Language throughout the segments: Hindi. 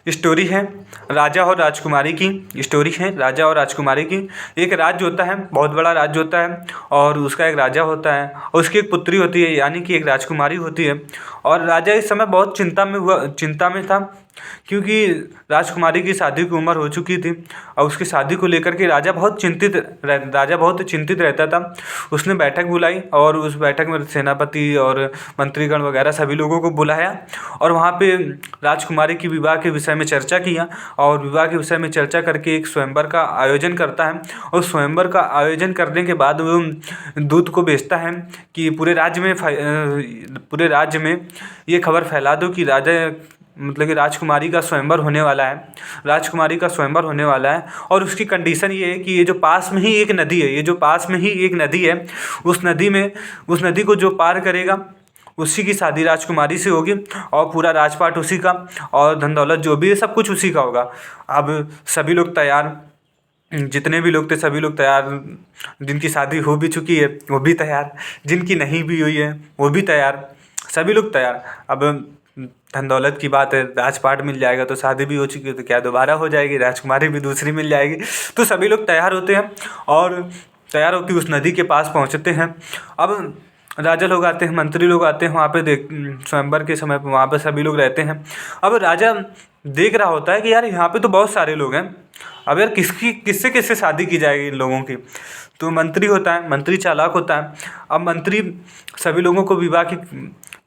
स्टोरी है राजा और राजकुमारी की। स्टोरी है राजा और राजकुमारी की। एक राज्य होता है, बहुत बड़ा राज्य होता है और उसका एक राजा होता है और उसकी एक पुत्री होती है, यानी कि एक राजकुमारी होती है। और राजा इस समय बहुत चिंता में था, क्योंकि राजकुमारी की शादी की उम्र हो चुकी थी और उसकी शादी को लेकर के राजा बहुत चिंतित रहता था। उसने बैठक बुलाई और उस बैठक में सेनापति और मंत्रीगण वगैरह सभी लोगों को बुलाया और वहाँ पे राजकुमारी की विवाह के विषय में चर्चा किया और विवाह के विषय में चर्चा करके एक स्वयंवर का आयोजन करता है। और स्वयंवर का आयोजन करने के बाद वो दूत को भेजता है कि पूरे राज्य में ये खबर फैला दो कि मतलब कि राजकुमारी का स्वयंवर होने वाला है। राजकुमारी का स्वयंवर होने वाला है और उसकी कंडीशन ये है कि ये जो पास में ही एक नदी है, उस नदी को जो पार करेगा उसी की शादी राजकुमारी से होगी और पूरा राजपाट उसी का और धन दौलत जो भी है सब कुछ उसी का होगा। अब सभी लोग तैयार, जितने भी लोग थे सभी लोग तैयार। जिनकी शादी हो भी चुकी है वो भी तैयार, जिनकी नहीं भी हुई है वो भी तैयार, सभी लोग तैयार। अब धन दौलत की बात है, राजपाट मिल जाएगा तो शादी भी हो चुकी है तो क्या दोबारा हो जाएगी, राजकुमारी भी दूसरी मिल जाएगी। तो सभी लोग तैयार होते हैं और तैयार होकर उस नदी के पास पहुँचते हैं। अब राजा लोग आते हैं, मंत्री लोग आते हैं वहाँ पे स्वयंवर के समय पे वहाँ पे सभी लोग रहते हैं। अब राजा देख रहा होता है कि यार यहाँ पे तो बहुत सारे लोग हैं, अब यार किससे किससे शादी की जाएगी इन लोगों की। तो मंत्री होता है, मंत्री चालाक होता है। अब मंत्री सभी लोगों को विवाह की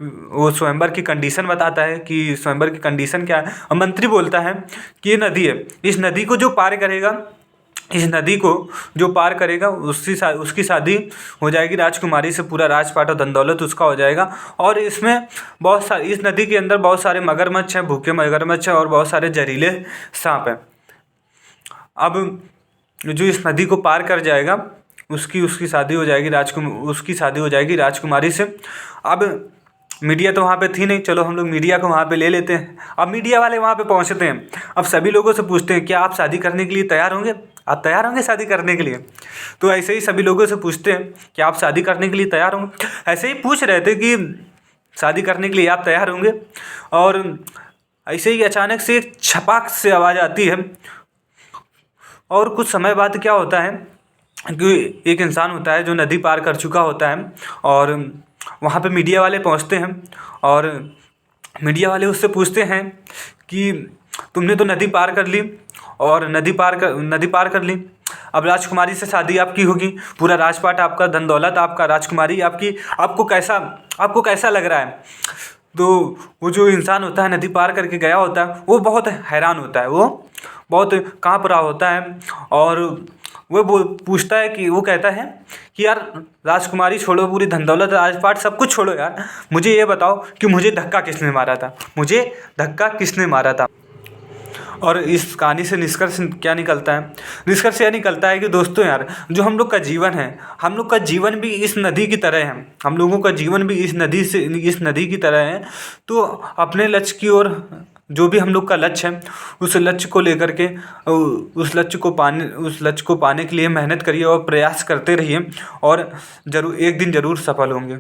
वो स्वयंवर की कंडीशन बताता है कि स्वयंवर की कंडीशन क्या है। और मंत्री बोलता है कि ये नदी है, इस नदी को जो पार करेगा उसकी शादी हो जाएगी राजकुमारी से, पूरा राजपाट और धन दौलत उसका हो जाएगा। और इसमें इस नदी के अंदर बहुत सारे मगरमच्छ हैं, भूखे मगरमच्छ हैं और बहुत सारे जहरीले सांप हैं। अब जो इस नदी को पार कर जाएगा उसकी शादी हो जाएगी राजकुमारी से। अब मीडिया तो वहाँ पे थी नहीं, चलो हम लोग मीडिया को वहाँ पे ले लेते हैं। अब मीडिया वाले वहाँ पे पहुँचते हैं, अब सभी लोगों से पूछते हैं क्या आप शादी करने के लिए तैयार होंगे, आप तैयार होंगे शादी करने के लिए। तो ऐसे ही सभी लोगों से पूछते हैं कि आप शादी करने के लिए तैयार होंगे। ऐसे ही पूछ रहे थे कि शादी करने के लिए आप तैयार होंगे, और ऐसे ही अचानक से एक छपाक से आवाज़ आती है। और कुछ समय बाद क्या होता है कि एक इंसान होता है जो नदी पार कर चुका होता है और वहाँ पे मीडिया वाले पहुँचते हैं और मीडिया वाले उससे पूछते हैं कि तुमने तो नदी पार कर ली और नदी पार कर ली, अब राजकुमारी से शादी आपकी होगी, पूरा राजपाट आपका, धन दौलत आपका, राजकुमारी आपकी, आपको कैसा लग रहा है। तो वो जो इंसान होता है नदी पार करके गया होता है वो बहुत हैरान होता है, वो बहुत काँप रहा होता है और वो पूछता है कि वो कहता है कि यार राजकुमारी छोड़ो, पूरी धन दौलत राजपाट सब कुछ छोड़ो यार, मुझे ये बताओ कि मुझे धक्का किसने मारा था। और इस कहानी से निष्कर्ष क्या निकलता है? निष्कर्ष यह निकलता है कि दोस्तों यार जो हम लोग का जीवन है, हम लोग का जीवन भी इस नदी की तरह है, हम लोगों का जीवन भी इस नदी की तरह है। तो अपने लक्ष्य की ओर, जो भी हम लोग का लक्ष्य है, उस लक्ष्य को लेकर के उस लक्ष्य को पाने के लिए मेहनत करिए और प्रयास करते रहिए और एक दिन ज़रूर सफल होंगे।